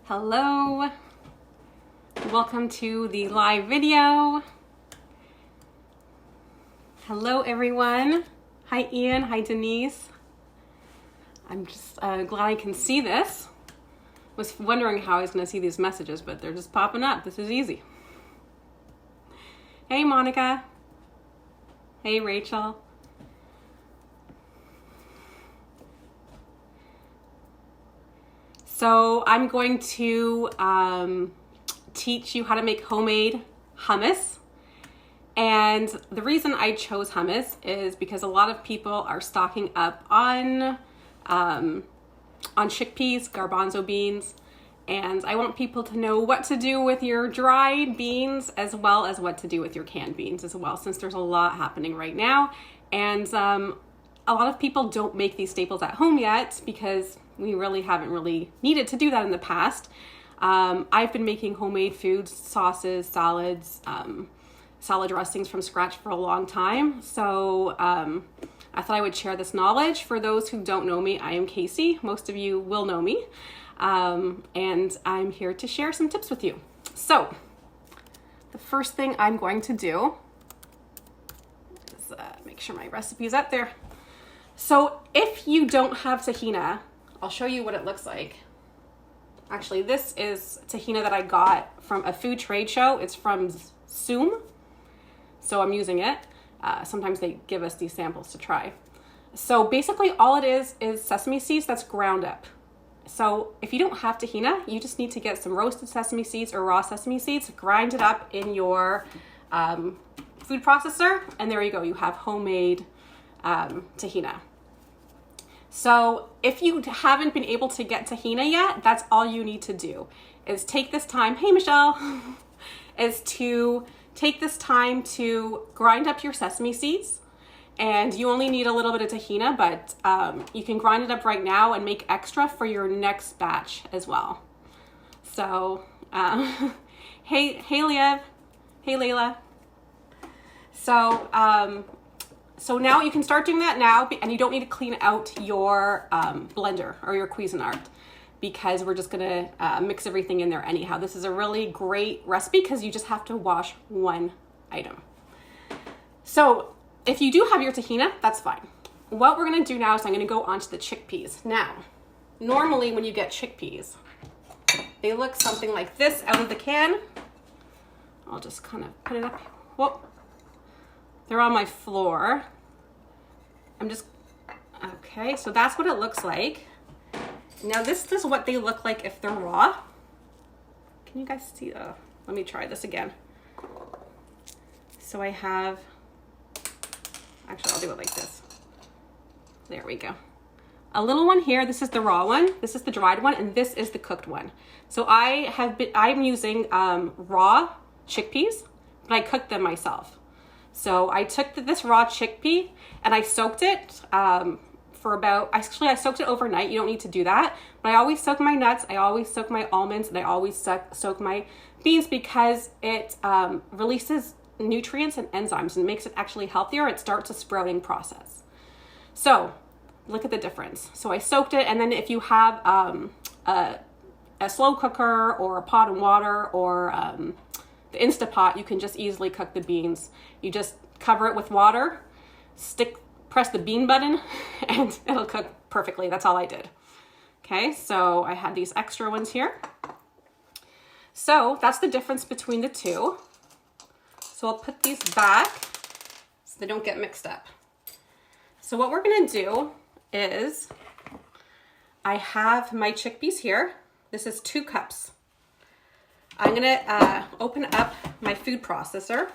Hello, welcome to the live video. Hello everyone. Hi Ian, hi Denise. I'm just glad I can see this. Was wondering how I was gonna see these messages, but they're just popping up. This is easy. Hey Monica. Hey Rachel. So I'm going to teach you how to make homemade hummus. And the reason I chose hummus is because a lot of people are stocking up on chickpeas, garbanzo beans, and I want people to know what to do with your dried beans as well as what to do with your canned beans as well, since there's a lot happening right now. And a lot of people don't make these staples at home yet because we really haven't needed to do that in the past. I've been making homemade foods, sauces, salads, salad dressings from scratch for a long time. So I thought I would share this knowledge. For those who don't know me, I am Casey. Most of you will know me. And I'm here to share some tips with you. So the first thing I'm going to do is make sure my recipe is up there. So if you don't have tahina, I'll show you what it looks like. Actually, this is tahina that I got from a food trade show. It's from Zoom, so I'm using it. Sometimes they give us these samples to try. So basically all it is sesame seeds that's ground up. So if you don't have tahina, you just need to get some roasted sesame seeds or raw sesame seeds, grind it up in your food processor, and there you go. You have homemade tahina. So if you haven't been able to get tahina yet, that's all you need to do is take this time. Hey, Michelle, is to take this time to grind up your sesame seeds. And you only need a little bit of tahina, but you can grind it up right now and make extra for your next batch as well. So, hey Liev, hey Layla. So now you can start doing that now, and you don't need to clean out your blender or your Cuisinart because we're just gonna mix everything in there anyhow. This is a really great recipe because you just have to wash one item. So if you do have your tahina, that's fine. What we're gonna do now is I'm gonna go on to the chickpeas. Now, normally when you get chickpeas, they look something like this out of the can. I'll just kind of put it up. Whoa. They're on my floor. Okay, so that's what it looks like. Now this is what they look like if they're raw. Can you guys see? Let me try this again. So I have, actually I'll do it like this. There we go. A little one here, this is the raw one, this is the dried one, and this is the cooked one. So I'm using raw chickpeas, but I cooked them myself. So I took this raw chickpea and I soaked it for about, actually I soaked it overnight. You don't need to do that, but I always soak my nuts, I always soak my almonds, and I always soak my beans because it releases nutrients and enzymes and makes it actually healthier. It starts a sprouting process. So look at the difference. So I soaked it, and then if you have a slow cooker or a pot of water or the Instapot, you can just easily cook the beans. You just cover it with water, press the bean button, and it'll cook perfectly. That's all I did. Okay, so I had these extra ones here. So that's the difference between the two. So I'll put these back so they don't get mixed up. So what we're gonna do is, I have my chickpeas here. This is 2 cups. I'm gonna open up my food processor.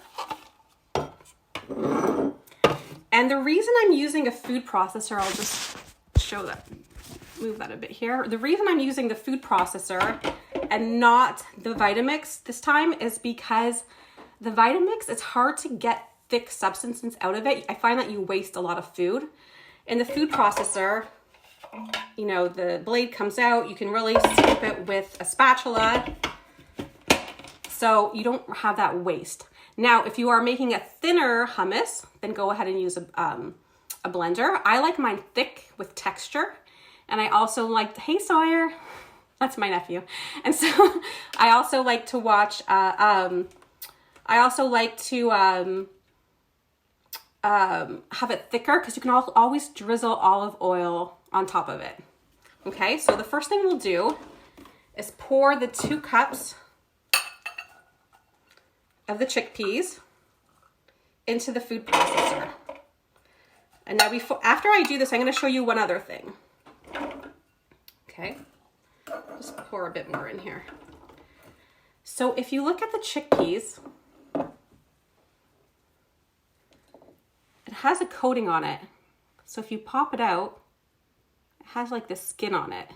And the reason I'm using a food processor, I'll just show that, move that a bit here. The reason I'm using the food processor and not the Vitamix this time is because the Vitamix, it's hard to get thick substances out of it. I find that you waste a lot of food. In the food processor, you know, the blade comes out, you can really scoop it with a spatula, so you don't have that waste. Now, if you are making a thinner hummus, then go ahead and use a blender. I like mine thick with texture, and I also like, hey Sawyer, That's my nephew. And so I also like to watch, I also like to have it thicker because you can always drizzle olive oil on top of it. Okay, so the first thing we'll do is pour the 2 cups of the chickpeas into the food processor. And now after I do this, I'm going to show you one other thing. Okay, just pour a bit more in here. So if you look at the chickpeas, it has a coating on it. So if you pop it out, it has like this skin on it.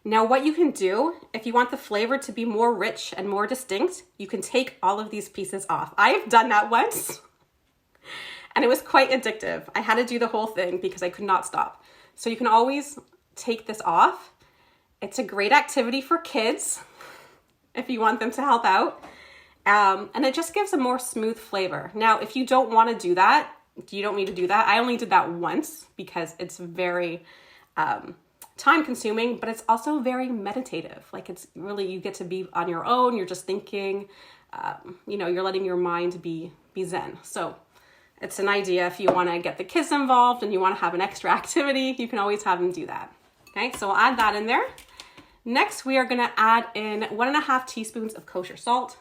Now what you can do, if you want the flavor to be more rich and more distinct, you can take all of these pieces off. I've done that once and it was quite addictive. I had to do the whole thing because I could not stop. So you can always take this off. It's a great activity for kids if you want them to help out. And it just gives a more smooth flavor. Now, if you don't want to do that, you don't need to do that. I only did that once because it's very time consuming, but it's also very meditative. Like it's really, you get to be on your own. You're just thinking, you know, you're letting your mind be zen. So it's an idea if you want to get the kids involved and you want to have an extra activity, you can always have them do that. Okay, so I'll add that in there. Next, we are going to add in 1.5 teaspoons of kosher salt.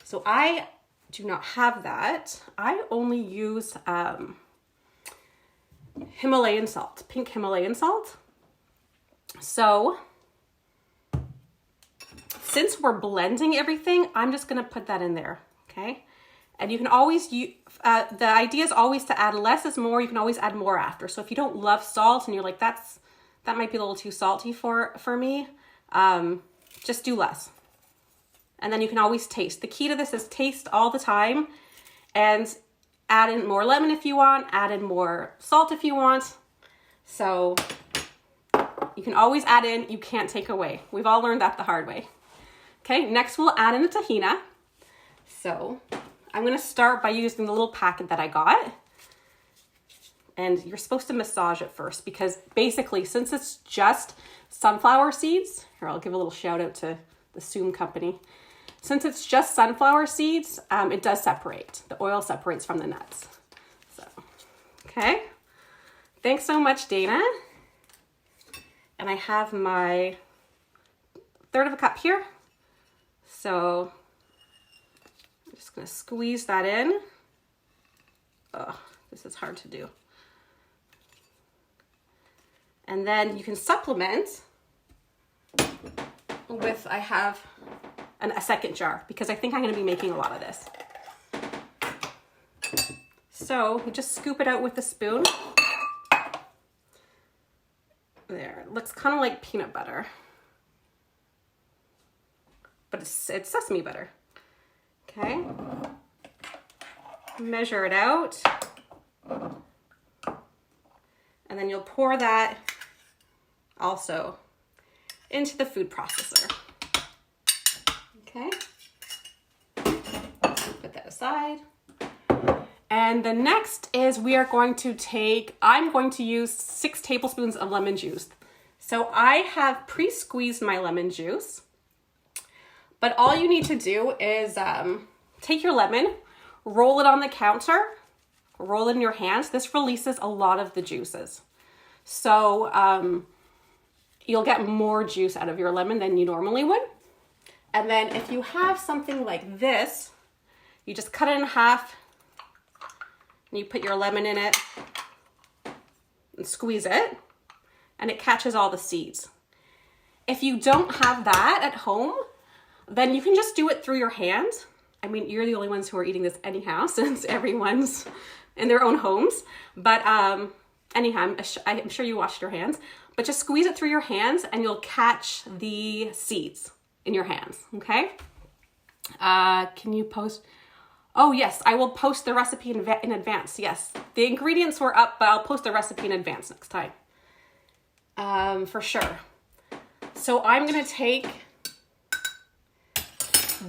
So I do not have that. I only use Himalayan salt, pink Himalayan salt. So since we're blending everything, I'm just going to put that in there. Okay. And you can always use, the idea is always to add less is more. You can always add more after. So if you don't love salt and you're like, that might be a little too salty for me, just do less. And then you can always taste. The key to this is taste all the time and add in more lemon if you want, add in more salt if you want. So you can always add in, you can't take away. We've all learned that the hard way. Okay, next we'll add in the tahina. So I'm gonna start by using the little packet that I got. And you're supposed to massage it first because basically since it's just sunflower seeds, here I'll give a little shout out to the Soom company. Since it's just sunflower seeds, it does separate. The oil separates from the nuts. So, okay. Thanks so much, Dana. And I have my 1/3 of a cup here. So I'm just gonna squeeze that in. Oh, this is hard to do. And then you can supplement with, I have a second jar because I think I'm going to be making a lot of this. So you just scoop it out with a spoon. There, it looks kind of like peanut butter, but it's sesame butter. Okay, measure it out, and then you'll pour that also into the food processor. Okay, put that aside. And the next is we are going to I'm going to use 6 tablespoons of lemon juice. So I have pre-squeezed my lemon juice, but all you need to do is take your lemon, roll it on the counter, roll it in your hands. This releases a lot of the juices. So you'll get more juice out of your lemon than you normally would. And then if you have something like this, you just cut it in half and you put your lemon in it and squeeze it and it catches all the seeds. If you don't have that at home, then you can just do it through your hand. I mean, you're the only ones who are eating this anyhow since everyone's in their own homes. But anyhow, I'm sure you washed your hands, but just squeeze it through your hands and you'll catch the seeds in your hands, okay? Can you post? Oh yes, I will post the recipe in advance. Yes, the ingredients were up, but I'll post the recipe in advance next time. For sure. So I'm gonna take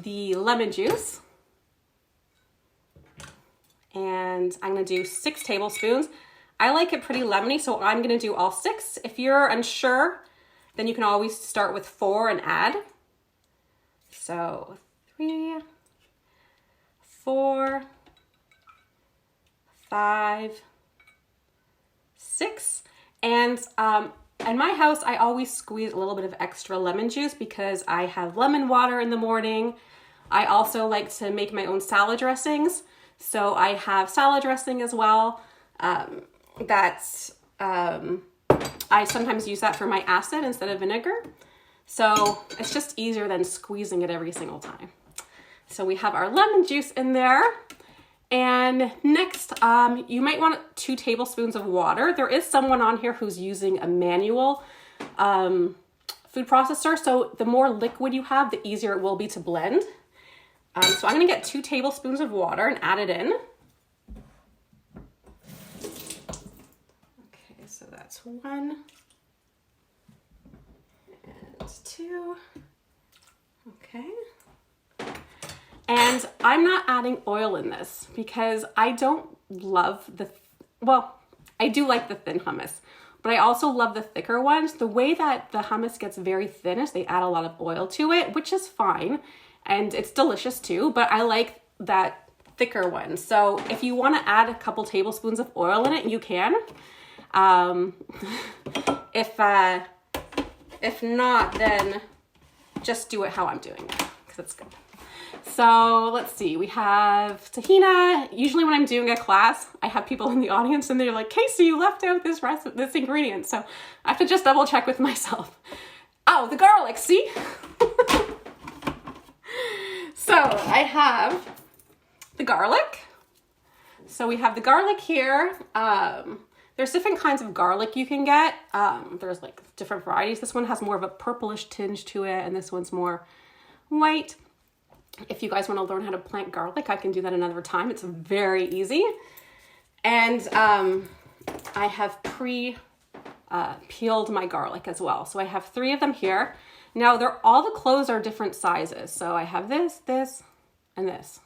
the lemon juice and I'm gonna do 6 tablespoons. I like it pretty lemony, so I'm gonna do all 6. If you're unsure, then you can always start with 4 and add. So 3, 4, 5, 6. And in my house, I always squeeze a little bit of extra lemon juice because I have lemon water in the morning. I also like to make my own salad dressings. So I have salad dressing as well. I sometimes use that for my acid instead of vinegar. So it's just easier than squeezing it every single time. So we have our lemon juice in there. And next, you might want 2 tablespoons of water. There is someone on here who's using a manual food processor. So the more liquid you have, the easier it will be to blend. So I'm gonna get 2 tablespoons of water and add it in. Okay, so that's 1 and 2. Okay. And I'm not adding oil in this because I don't love I do like the thin hummus, but I also love the thicker ones. The way that the hummus gets very thin is they add a lot of oil to it, which is fine. And it's delicious too, but I like that thicker one. So if you want to add a couple tablespoons of oil in it, you can. If not, then just do it how I'm doing it because it's good. So let's see, we have tahina. Usually when I'm doing a class, I have people in the audience and they're like, Casey, you left out this ingredient. So I have to just double check with myself. Oh, the garlic, see? So I have the garlic. So we have the garlic here. There's different kinds of garlic you can get. There's like different varieties. This one has more of a purplish tinge to it, and this one's more white. If you guys want to learn how to plant garlic, I can do that another time. It's very easy. And I have peeled my garlic as well. So I have 3 of them here. Now all the cloves are different sizes. So I have this, this, and this.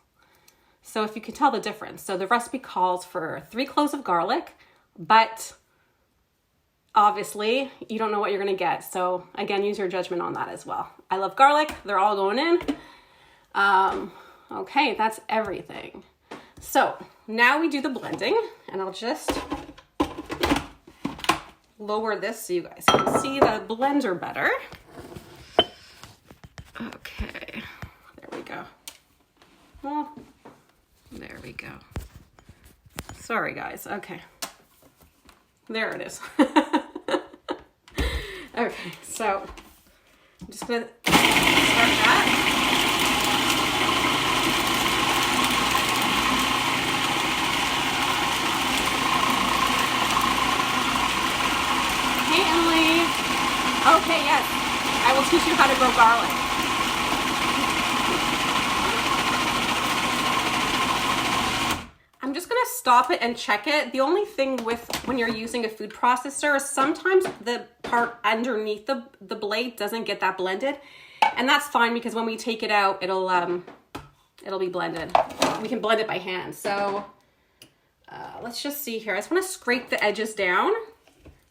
So if you can tell the difference. So the recipe calls for 3 cloves of garlic, but obviously you don't know what you're gonna get. So again, use your judgment on that as well. I love garlic. They're all going in. Okay, that's everything. So now we do the blending, and I'll just lower this so you guys can see the blender better. Okay, there we go. Well, there we go. Sorry guys, okay. There it is. Okay, so I'm just gonna start that. Okay, yes, I will teach you how to grow garlic. I'm just gonna stop it and check it. The only thing with when you're using a food processor is sometimes the part underneath the blade doesn't get that blended. And that's fine because when we take it out, it'll be blended. We can blend it by hand. So let's just see here. I just wanna scrape the edges down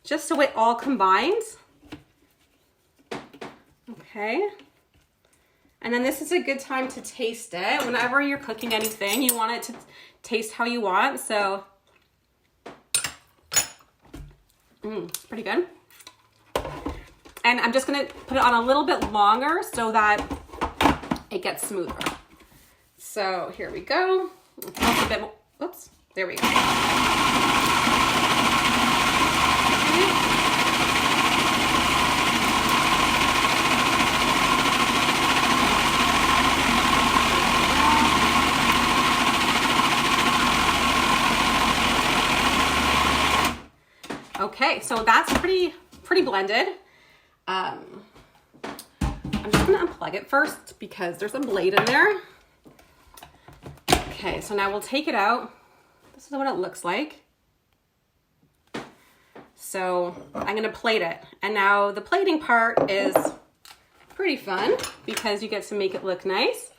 just so it all combines. Okay, and then this is a good time to taste it. Whenever you're cooking anything, you want it to taste how you want. So, pretty good. And I'm just gonna put it on a little bit longer so that it gets smoother. So here we go. A bit more. Oops, there we go. Okay, so that's pretty blended. I'm just gonna unplug it first because there's a blade in there. Okay, so now we'll take it out. This is what it looks like. So I'm gonna plate it. And now the plating part is pretty fun because you get to make it look nice.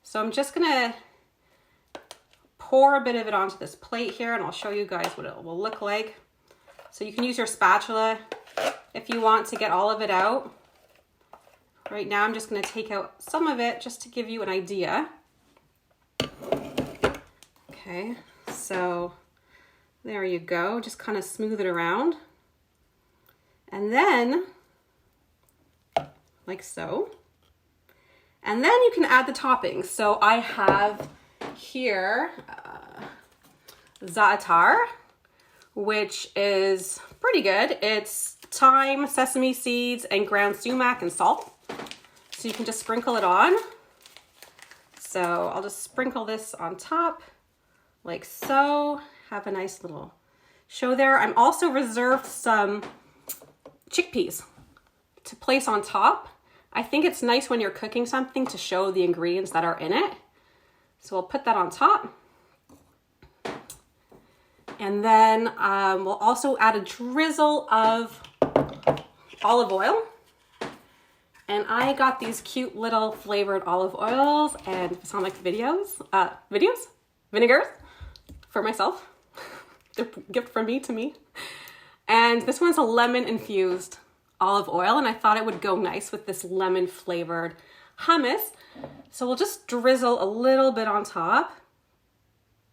So I'm just gonna pour a bit of it onto this plate here and I'll show you guys what it will look like. So you can use your spatula if you want to get all of it out. Right now I'm just going to take out some of it just to give you an idea. Okay, so there you go. Just kind of smooth it around. And then, like so. And then you can add the toppings. So I have here za'atar, which is pretty good. It's thyme, sesame seeds, and ground sumac and salt. So you can just sprinkle it on. So I'll just sprinkle this on top like so. Have a nice little show there. I'm also reserved some chickpeas to place on top. I think it's nice when you're cooking something to show the ingredients that are in it. So we'll put that on top. And then we'll also add a drizzle of olive oil. And I got these cute little flavored olive oils and Sonic vinegars for myself. They're a gift from me to me. And this one's a lemon infused olive oil, and I thought it would go nice with this lemon flavored hummus. So we'll just drizzle a little bit on top.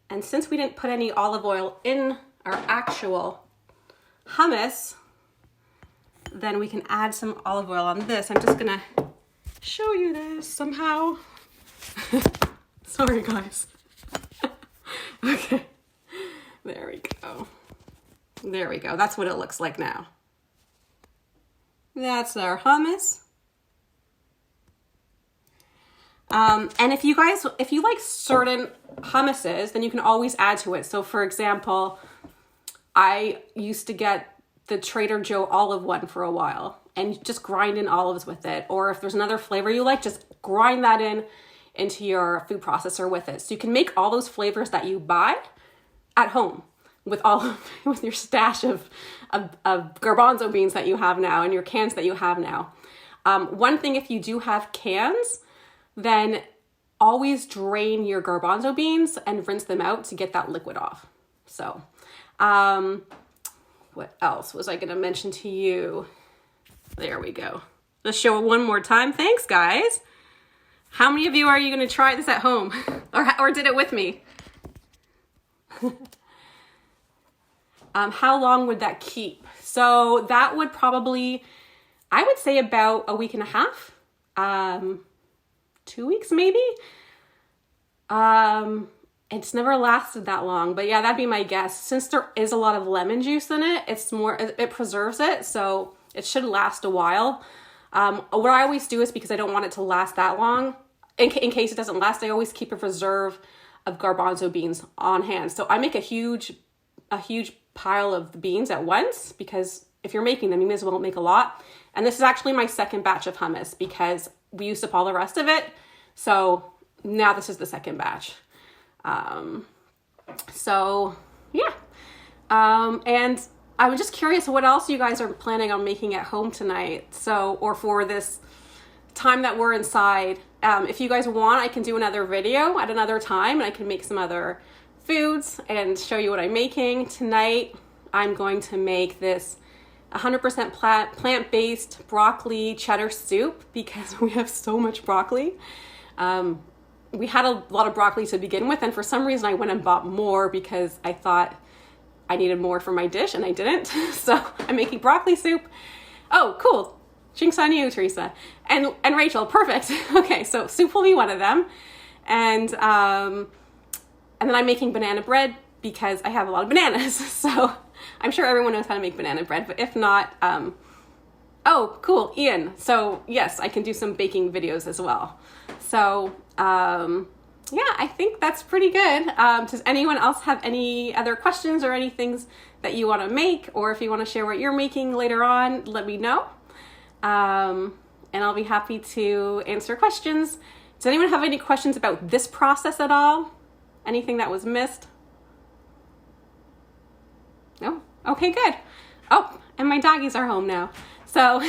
And since we didn't put any olive oil in our actual hummus, then we can add some olive oil on this. I'm just gonna show you this somehow. Sorry guys. Okay, there we go. There we go, that's what it looks like now. That's our hummus. And if you like certain hummuses, then you can always add to it. So for example, I used to get the Trader Joe olive one for a while and just grind in olives with it. Or if there's another flavor you like, just grind that into your food processor with it. So you can make all those flavors that you buy at home with with your stash of garbanzo beans that you have now and your cans that you have now. One thing, if you do have cans, then always drain your garbanzo beans and rinse them out to get that liquid off. So, what else was I going to mention to you? There we go. Let's show it one more time. Thanks, guys. How many of you are you going to try this at home or did it with me? How long would that keep? So that would probably, I would say about a week and a half, 2 weeks maybe. It's never lasted that long, but yeah, that'd be my guess. Since there is a lot of lemon juice in it, it preserves it, so it should last a while. What I always do is, because I don't want it to last that long, in case it doesn't last, I always keep a reserve of garbanzo beans on hand. So I make a huge pile of the beans at once, because if you're making them, you may as well make a lot. And this is actually my second batch of hummus because we used up all the rest of it. So now this is the second batch. So yeah. And I was just curious what else you guys are planning on making at home tonight. So, or for this time that we're inside. If you guys want, I can do another video at another time and I can make some other foods and show you what I'm making. Tonight, I'm going to make this 100% plant-based broccoli cheddar soup because we have so much broccoli. We had a lot of broccoli to begin with, and for some reason I went and bought more because I thought I needed more for my dish, and I didn't. So I'm making broccoli soup. Oh, cool. Jinx on you, Teresa. And Rachel, perfect. Okay, so soup will be one of them. And then I'm making banana bread because I have a lot of bananas. So I'm sure everyone knows how to make banana bread, but if not, oh, cool, Ian. So yes, I can do some baking videos as well. So yeah, I think that's pretty good. Does anyone else have any other questions or any things that you want to make, or if you want to share what you're making later on, let me know. And I'll be happy to answer questions. Does anyone have any questions about this process at all? Anything that was missed? No? Okay, good. Oh, and my doggies are home now. So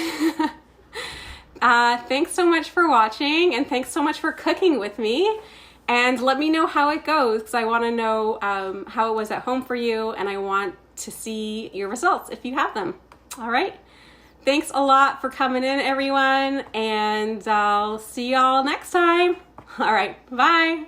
thanks so much for watching, and thanks so much for cooking with me. And let me know how it goes, because I want to know how it was at home for you, and I want to see your results if you have them. All right. Thanks a lot for coming in, everyone, and I'll see y'all next time. All right. Bye.